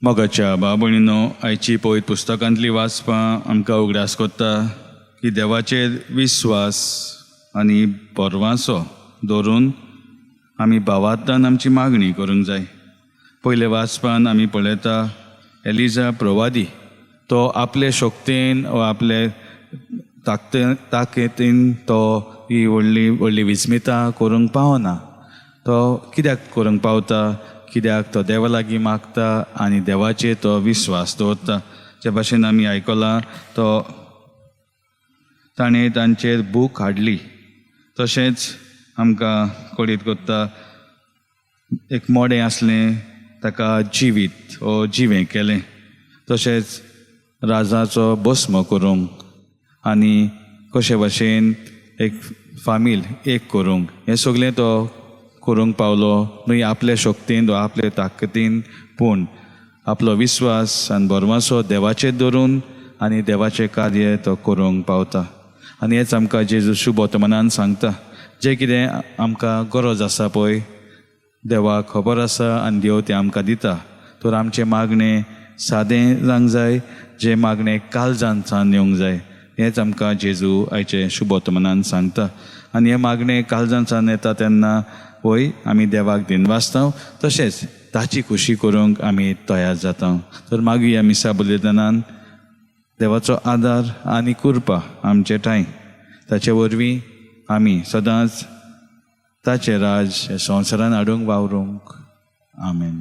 मोगाच्या बाबणीनो आयची पवित्र पुस्तकांतली वाचपां आमकां उगडास कोत्ता की देवाचेर विस्वास आनी परवांसो दवरून आमी भावार्थान आमची मागणी करूंक जाय. पयले वाचपान आमी पळयता एलिजा प्रवादी तो आपले शक्तीन वा आपले ताकतीन तो ही व्हडली विस्मितां करूंक पावना. तो कित्याक करूंक पावता? कित्याक तो देवा लागीं मागता आनी देवाचेर तो विस्वास दवरता. जे भाशेन आमी आयकलां तो ताणें तांचेर बूक हाडली. तशेंच आमकां कळीत कोत्ता एक मोडें आसलें ताका जिवें केलें. तशेंच राजाचो भस्म करूंक आनी कशे भाशेन एक फामील एक करूंक हें सगळें तो करूंक पावलो. न्हय आपले शक्तीन वा आपले ताकतीन पूण आपलो विस्वास आनी भरवंसो देवाचेर दवरून आनी देवाचें कार्य तो करूंक पावता. आनी हेंच आमकां जेजू शुभ वर्तमानान सांगता. जें कितें आमकां गरज आसा पळय देवाक खबर आसा आनी देव तें आमकां दिता. तर आमचें मागणें सादें जावंक जाय, जें मागणें काळजांतल्यान येवंक जाय. हेंच आमकां जेजू आयचे शुभ वर्तमानान सांगता. आनी हें मागणें काळजांतल्यान येता तेन्ना वय आमी देवाक दिनवासता, तशेंच ताची खुशी करूंक आमी तयार जाता. तर मागुया मिसा बलिदानान देवाचो आदार आनी कृपा आमचे ठांय. ताचे वरवीं आमी सदांच ताचे राज हे संवसारान हाडूंक वावरूंक. आमेन.